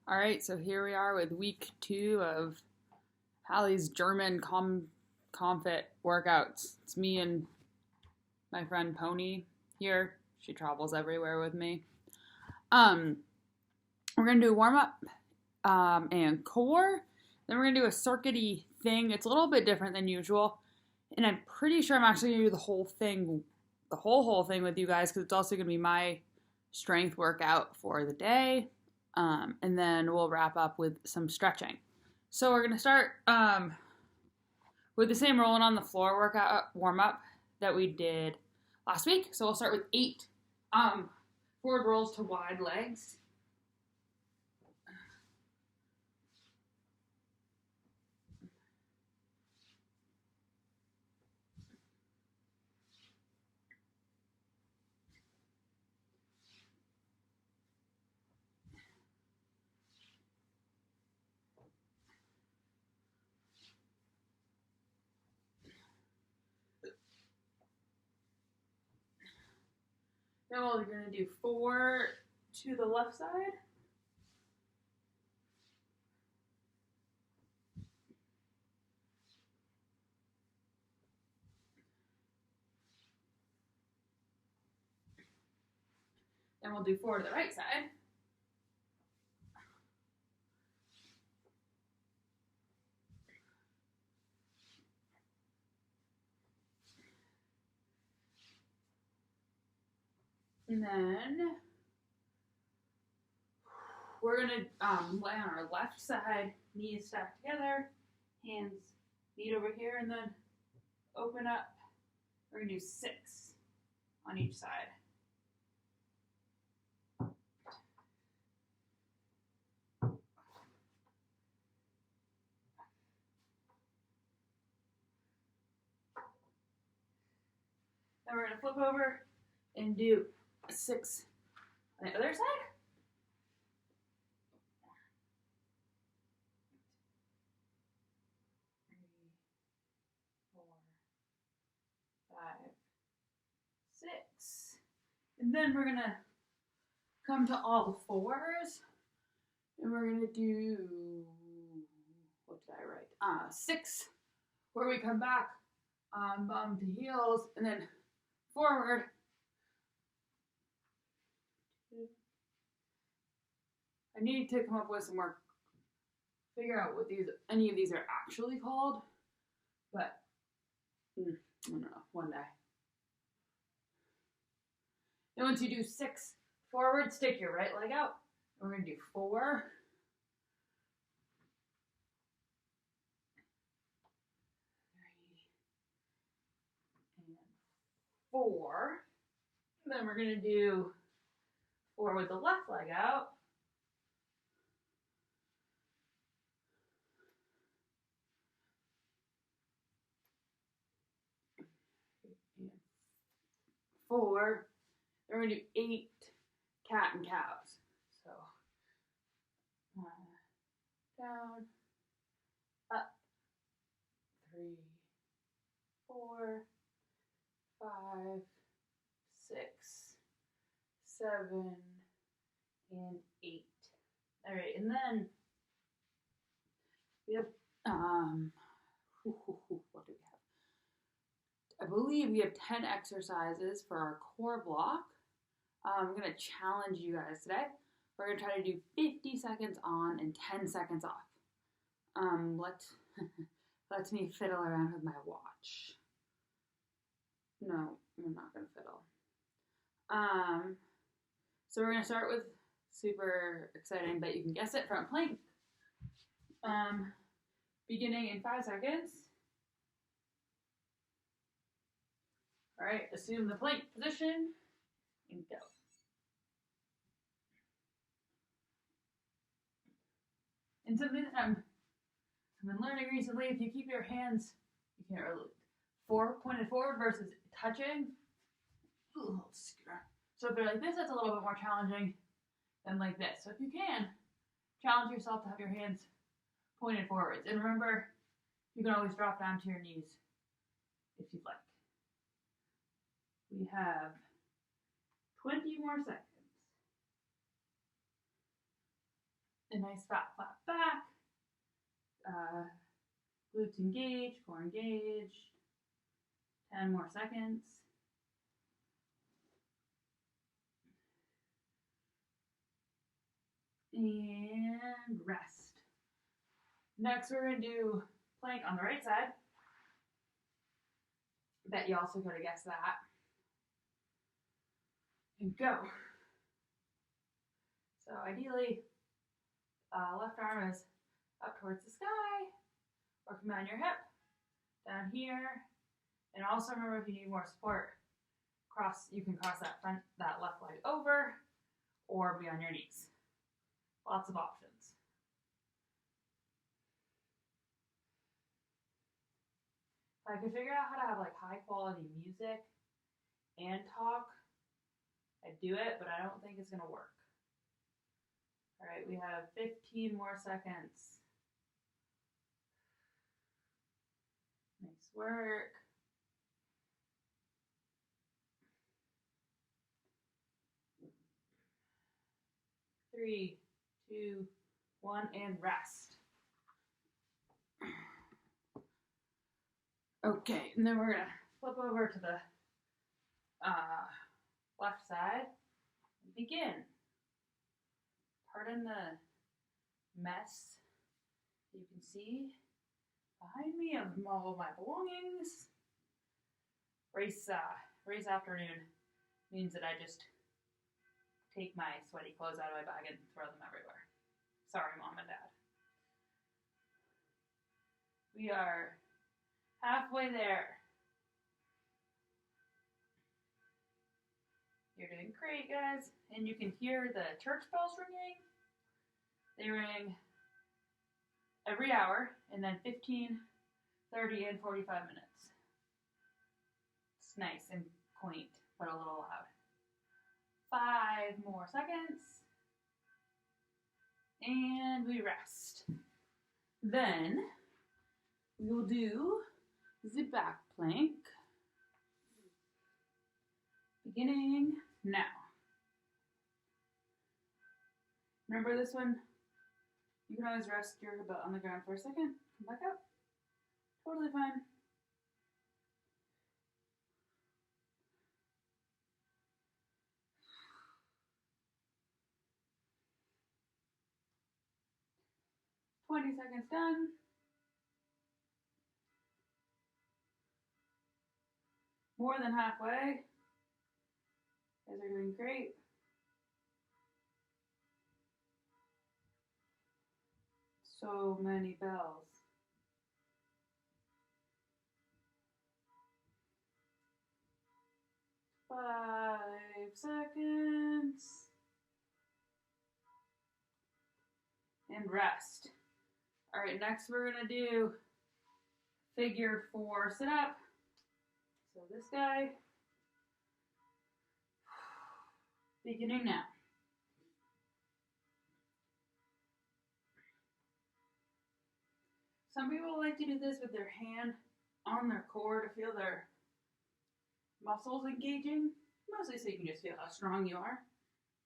All right, so here we are with week 2 of Hallie's German Comfit workouts. It's me and my friend Pony here. She travels everywhere with me. Um, we're gonna do warm up and core. Then we're gonna do a circuity thing. It's a little bit different than usual, and I'm pretty sure I'm actually gonna do the whole thing, the whole thing with you guys because it's also gonna be my strength workout for the day. And then we'll wrap up with some stretching. So we're gonna start with the same rolling on the floor workout warm up that we did last week. So we'll start with 8 forward rolls to wide legs. Then we're gonna do 4 to the left side. Then we'll do 4 to the right side. And then we're gonna lay on our left side, knees stacked together, hands feet over here, and then open up. We're gonna do 6 on each side. Then we're gonna flip over and do 6 on the other side. 3, 4, 5, 6. And then we're gonna come to all fours. And we're gonna do, what did I write? 6, where we come back bum to heels, and then forward. I need to come up with some more, figure out what any of these are actually called, but I don't know, one day. Then once you do 6 forward, stick your right leg out. We're gonna do 4. 3 and 4. And then we're gonna do 4 with the left leg out. And 4. Then we're gonna do 8 cat and cows. So down, up, 3, 4, 5, 6, 7, and 8. All right, and then we have what do we have? I believe we have 10 exercises for our core block. I'm gonna challenge you guys today. We're gonna try to do 50 seconds on and 10 seconds off. Let me fiddle around with my watch. No, I'm not gonna fiddle. So we're gonna start with super exciting, but you can guess it, front plank. Beginning in 5 seconds. All right, assume the plank position and go. And something that I've been learning recently, if you keep your hands, you can't really, pointed forward versus touching. So if they're like this, that's a little bit more challenging than like this. So if you can, challenge yourself to have your hands pointed forwards. And remember, you can always drop down to your knees if you'd like. We have 20 more seconds. A nice fat flat back. Glutes engaged, core engaged. 10 more seconds. And rest. Next, we're going to do plank on the right side. Bet you also could have guessed that. And go. So ideally, left arm is up towards the sky, working on your hip, down here. And also remember, if you need more support, you can cross that left leg over, or be on your knees. Lots of options. If I could figure out how to have like high quality music and talk, I'd do it, but I don't think it's gonna work. All right, we have 15 more seconds. Nice work. Three, two, one, and rest. Okay, and then we're gonna flip over to the left side and begin. Pardon the mess you can see behind me of all of my belongings. Race afternoon means that I just take my sweaty clothes out of my bag and throw them everywhere. Sorry, Mom and Dad. We are halfway there. You're doing great, guys. And you can hear the church bells ringing. They ring every hour, and then 15, 30, and 45 minutes. It's nice and quaint, but a little loud. 5 more seconds. And we rest. Then we will do the back plank. Beginning now. Remember this one? You can always rest your butt on the ground for a second. Come back up. Totally fine. "20 seconds done. More than halfway. You guys are doing great. So many bells. "5 seconds. And rest. All right, next we're gonna do figure 4 sit up. So this guy, beginning now. Some people like to do this with their hand on their core to feel their muscles engaging, mostly so you can just feel how strong you are.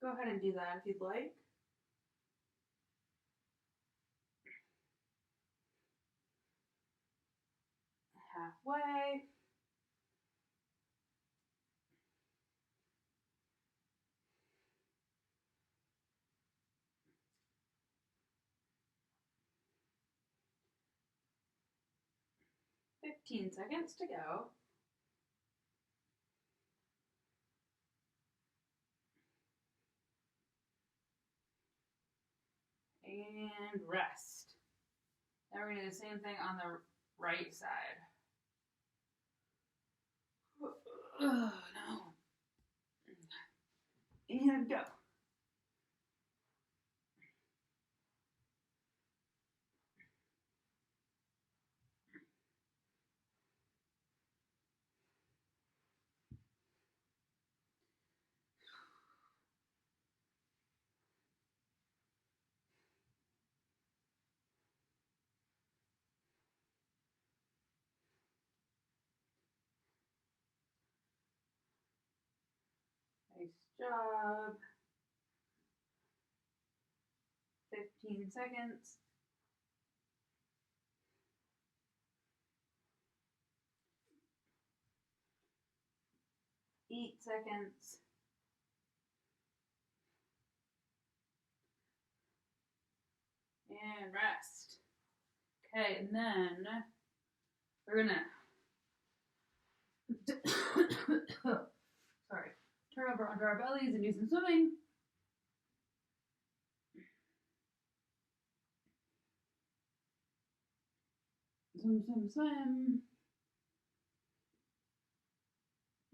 Go ahead and do that if you'd like. Halfway. "15 seconds to go. And rest. Now we're going to do the same thing on the right side. Oh, no. And go. Nice job. 15 seconds. 8 seconds. And rest. Okay, and then we're gonna turn over onto our bellies and do some swimming. Swim.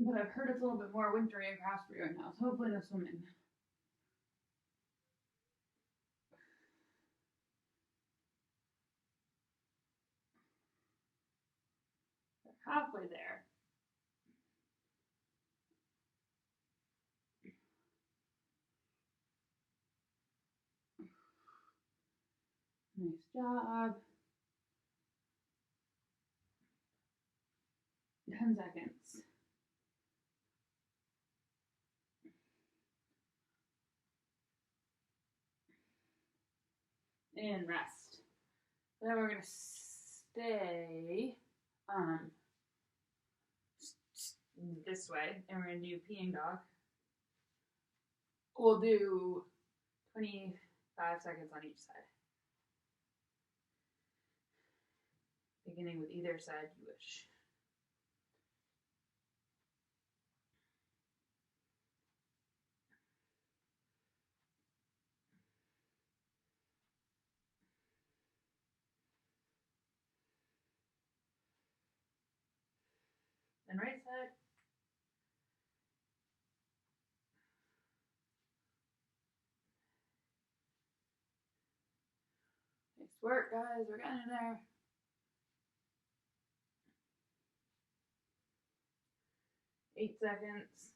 But I've heard it's a little bit more wintry in Casper right now, so hopefully no swimming. They're halfway there. Nice job. 10 seconds. And rest. Then we're gonna stay this way, and we're gonna do peeing dog. We'll do 25 seconds on each side. Beginning with either side you wish. And right side. Nice work, guys. We're getting there. Eight seconds.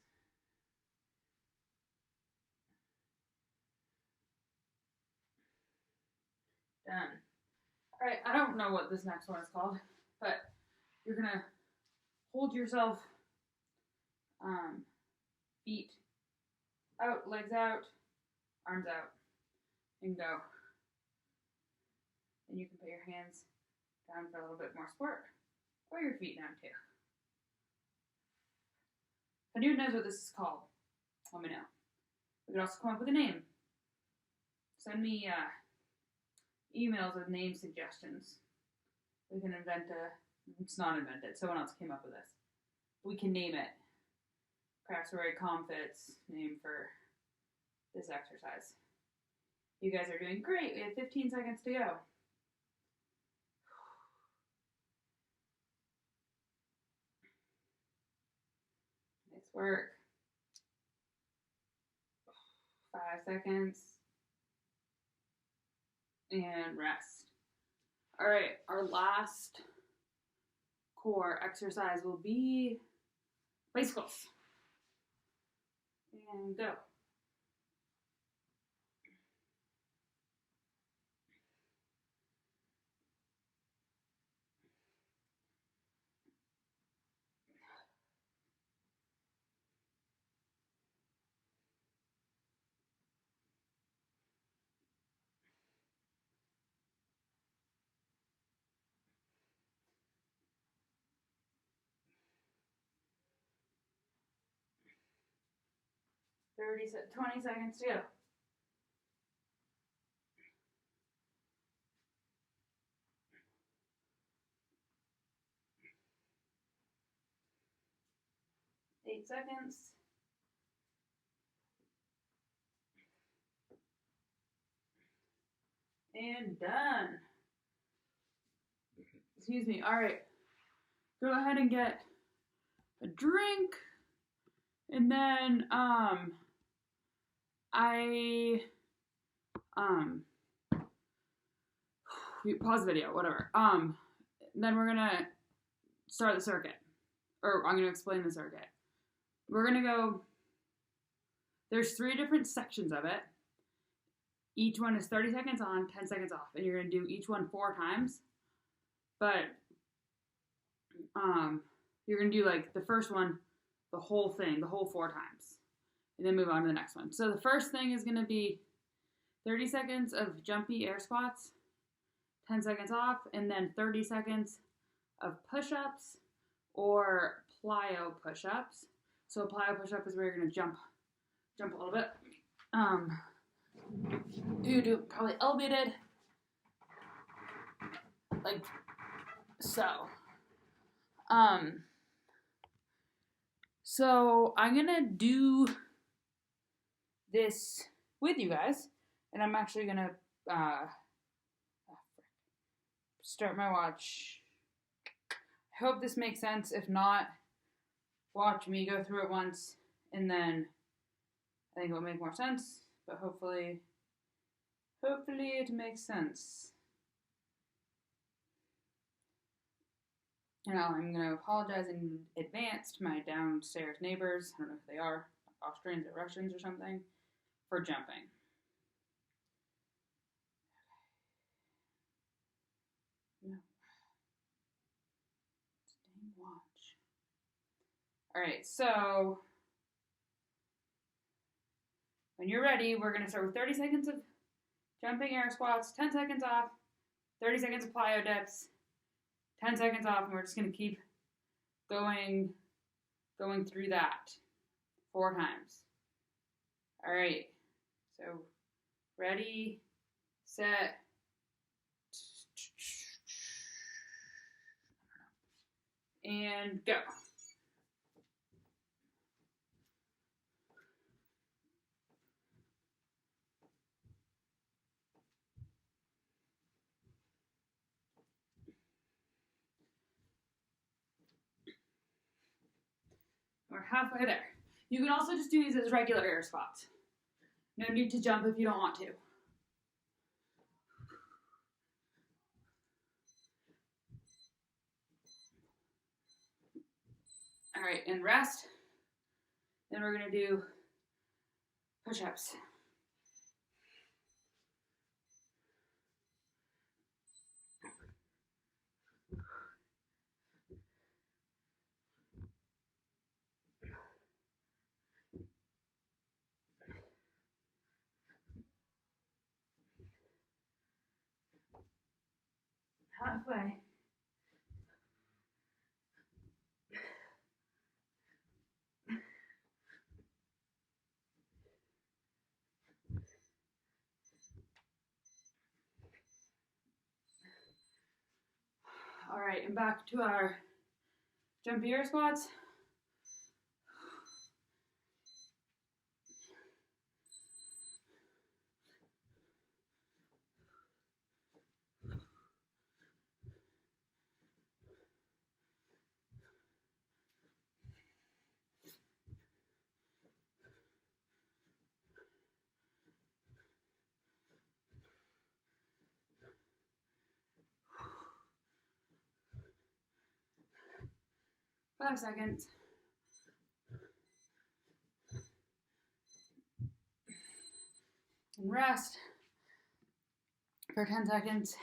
Done. All right, I don't know what this next one is called, but you're gonna hold yourself, feet out, legs out, arms out, and go. And you can put your hands down for a little bit more support, or your feet down too. If anyone knows what this is called, let me know. We could also come up with a name. Send me emails with name suggestions. We can it's not invented, someone else came up with this. We can name it. Perhaps Rory Comfit's name for this exercise. You guys are doing great. We have 15 seconds to go. Nice work. 5 seconds. And rest. All right, our last core exercise will be bicycles. And go. – 20 seconds to go. Eight seconds. And done. Excuse me. All right. Go ahead and get a drink. And then, pause the video, whatever. Then we're gonna start the circuit. Or I'm gonna explain the circuit. We're gonna go, there's 3 different sections of it. Each one is 30 seconds on, 10 seconds off. And you're gonna do each one 4 times. But, you're gonna do like the first one, the whole thing, the whole 4 times. And then move on to the next one. So the first thing is gonna be 30 seconds of jumpy air squats, 10 seconds off, and then 30 seconds of push-ups or plyo push-ups. So a plyo push-up is where you're gonna jump a little bit. You do probably elevated, like so. So I'm gonna do this with you guys, and I'm actually gonna start my watch. I hope this makes sense. If not, watch me go through it once, and then I think it'll make more sense. But hopefully it makes sense. Now I'm gonna apologize in advance to my downstairs neighbors. I don't know who they are, Austrians or Russians or something, for jumping. No. Dang watch. Alright, so when you're ready, we're going to start with 30 seconds of jumping air squats, 10 seconds off, 30 seconds of plyo dips, 10 seconds off, and we're just going to keep going through that 4 times. Alright, so ready, set, and go. We're halfway there. You can also just do these as regular air squats. No need to jump if you don't want to. All right, and rest. Then we're gonna do push-ups. Halfway. All right, and back to our jumpy air squats. Five seconds. And rest for 10 seconds.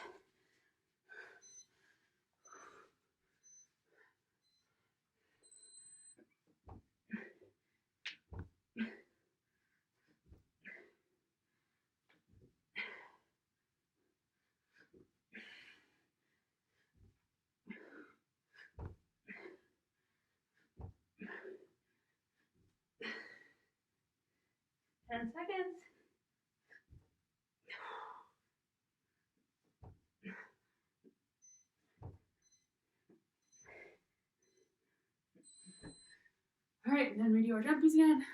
All right, and then we do our jumpies again.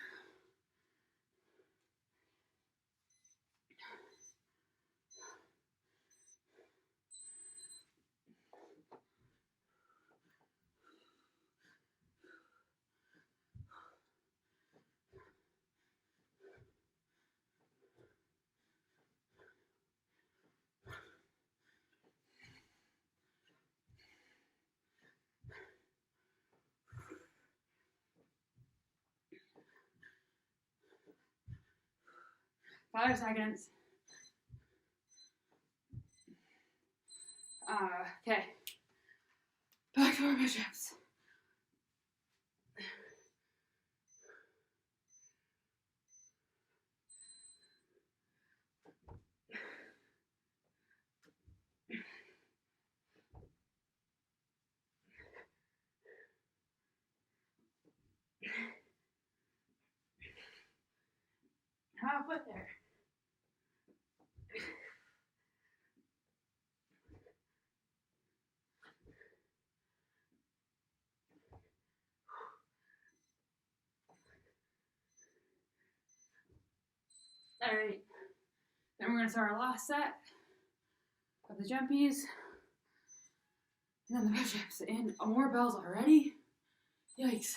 Five seconds. Okay. Back to our push-ups. All right. Then we're gonna start our last set of the jumpies. And then the push-ups. And more bells already? Yikes.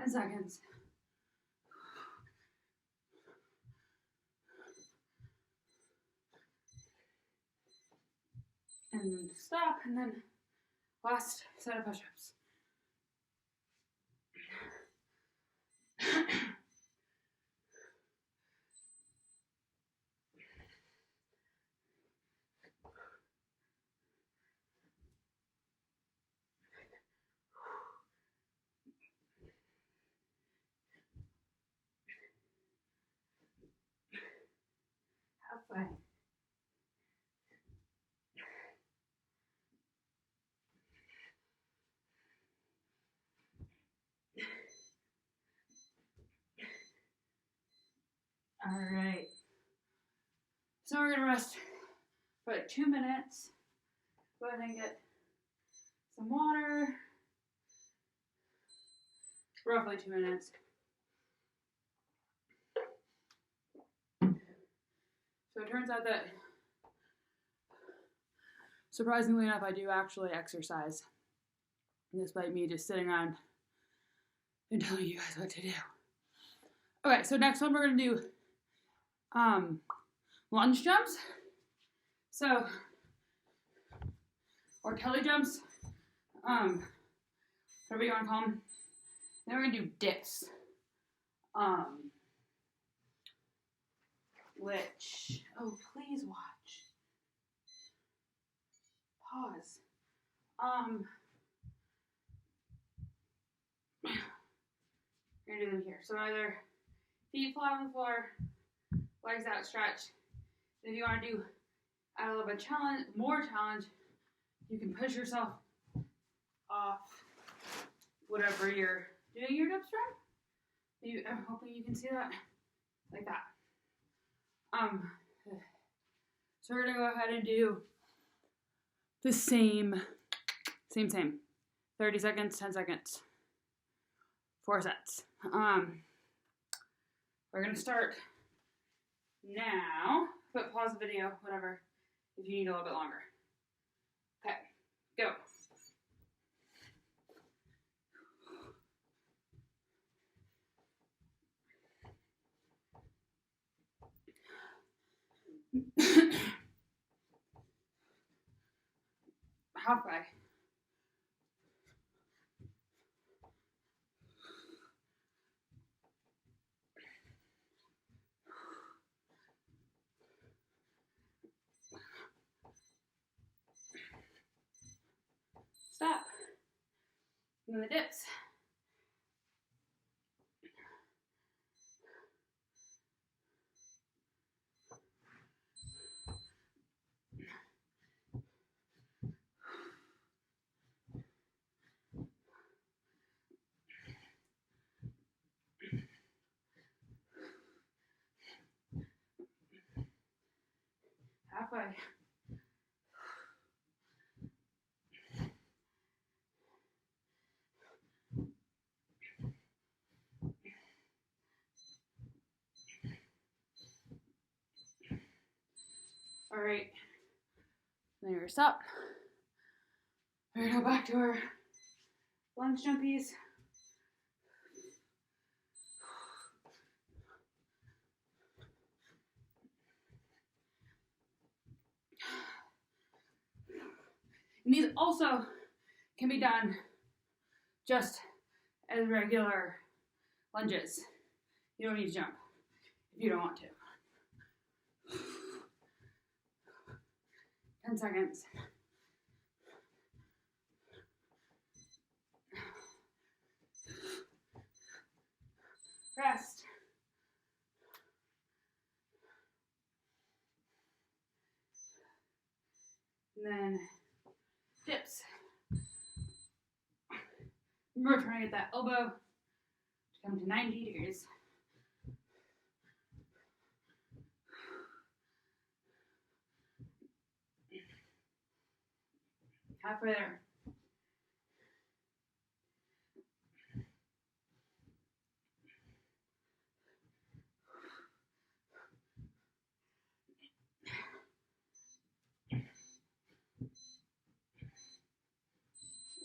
Seconds. And stop, and then last set of push-ups. Halfway. All right. So we're gonna rest for like 2 minutes. Go ahead and get some water. Roughly 2 minutes. So it turns out that, surprisingly enough, I do actually exercise, despite me just sitting around and telling you guys what to do. Okay, so next one we're gonna do lunge jumps. So, or telly jumps, whatever you want to call them. Then we're gonna do dips, which, oh, please watch. Pause. We're gonna do them here. So either feet flat on the floor, legs outstretched. If you want to do a little bit more challenge, you can push yourself off whatever you're doing your dips from. I'm hoping you can see that, like that. So we're gonna go ahead and do the same. 30 seconds, 10 seconds, 4 sets. We're gonna start now, but pause the video, whatever, if you need a little bit longer. Okay, go. Halfway. Stop. And then the dips. Halfway. All right. Then you're stop. We're gonna go back to our lunge jumpies. And these also can be done just as regular lunges. You don't need to jump if you don't want to. 10 seconds. Rest. And then dips. We're trying to get that elbow to come to 90 degrees. Halfway there.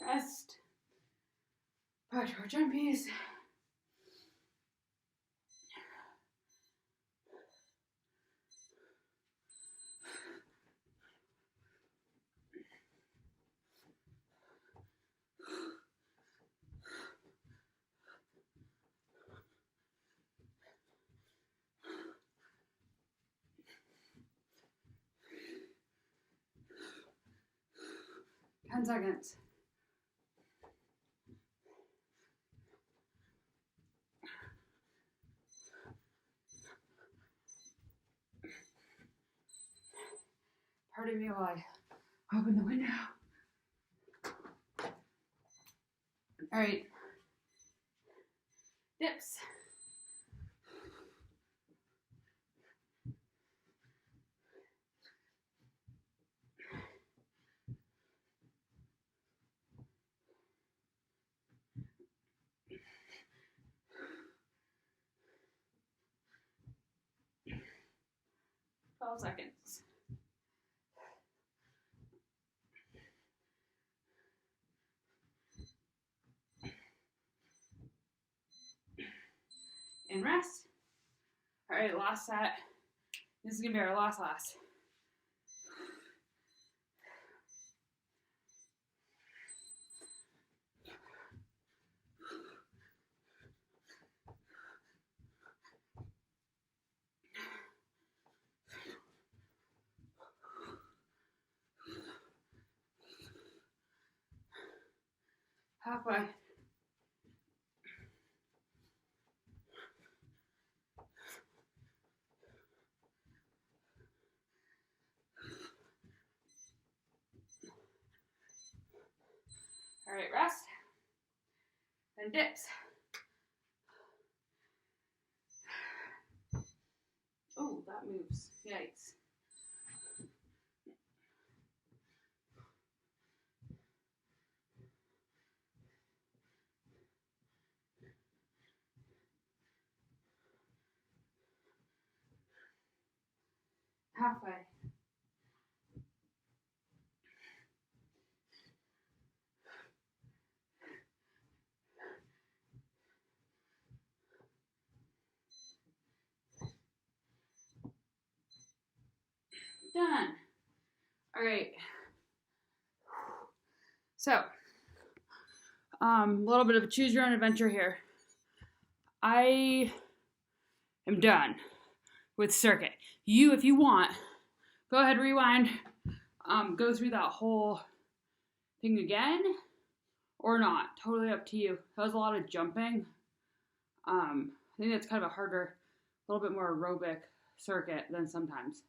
Rest. Back to our jumpies. Ten seconds. Pardon me while I open the window. All right. Dips. Seconds. And rest. All right, last set. This is gonna be our last. Halfway. All right, rest. And dips. Oh, that moves. Yikes. Halfway. Done. All right. So, a little bit of a choose your own adventure here. I am done with circuit. You, if you want, go ahead, rewind, go through that whole thing again, or not. Totally up to you. That was a lot of jumping. I think that's kind of a harder, a little bit more aerobic circuit than sometimes.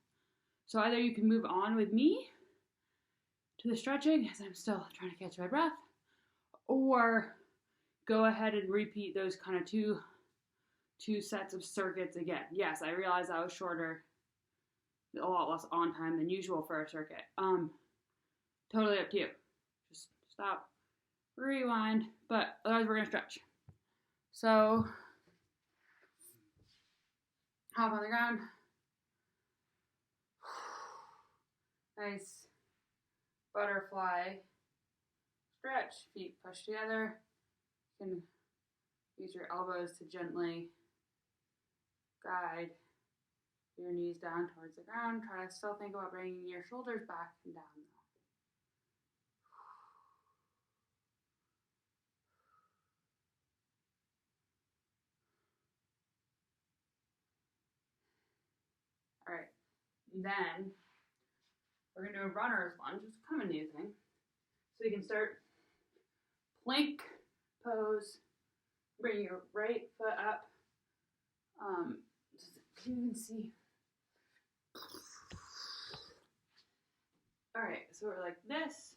So either you can move on with me to the stretching, as I'm still trying to catch my breath, or go ahead and repeat those kind of two sets of circuits again. Yes, I realize that was shorter, a lot less on time than usual for a circuit. Totally up to you. Just stop, rewind, but otherwise we're gonna stretch. So, hop on the ground. Nice butterfly stretch. Feet push together. You can use your elbows to gently guide your knees down towards the ground. Try to still think about bringing your shoulders back and down. All right, then we're gonna do a runner's lunge. It's kind of a new thing. So you can start plank pose. Bring your right foot up. You can see. All right, so we're like this.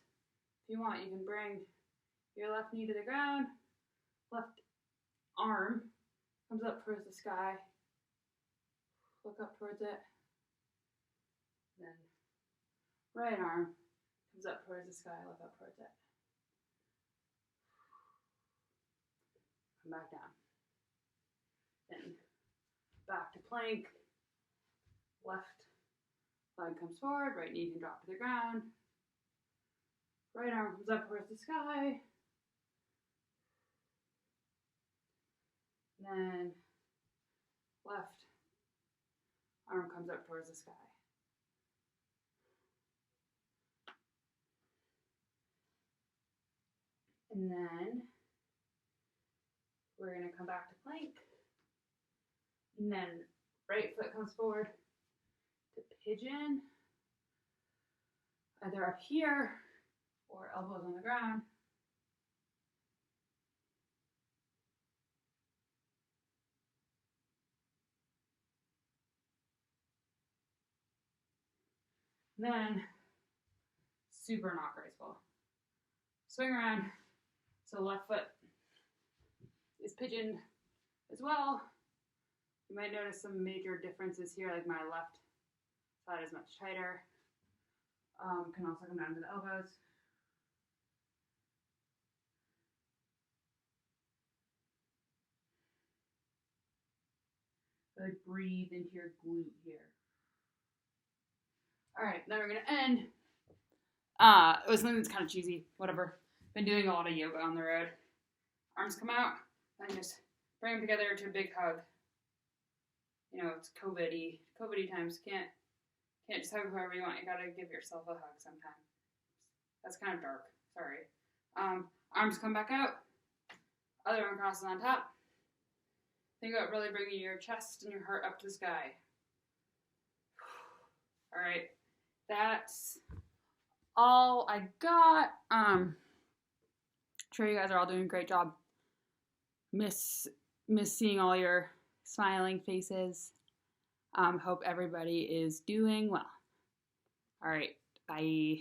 If you want, you can bring your left knee to the ground, Left arm comes up towards the sky. Look up towards it. Then right arm comes up towards the sky. Look up towards it. Come back down. Then back to plank. Left leg comes forward. Right knee can drop to the ground. Right arm comes up towards the sky. Then left arm comes up towards the sky. And then we're going to come back to plank. And then right foot comes forward to pigeon, either up here or elbows on the ground. And then super not graceful. Swing around. So left foot is pigeoned as well. You might notice some major differences here, like my left side is much tighter. Can also come down to the elbows. Really breathe into your glute here. All right, then we're gonna end. It was something that's kind of cheesy, whatever. Been doing a lot of yoga on the road. Arms come out, and just bring them together to a big hug. You know, it's COVID-y times. Can't just hug whoever you want. You gotta give yourself a hug sometimes. That's kind of dark. Sorry. Arms come back out. Other arm crosses on top. Think about really bringing your chest and your heart up to the sky. All right, that's all I got. I'm sure you guys are all doing a great job. Miss seeing all your smiling faces. Hope everybody is doing well. All right, bye.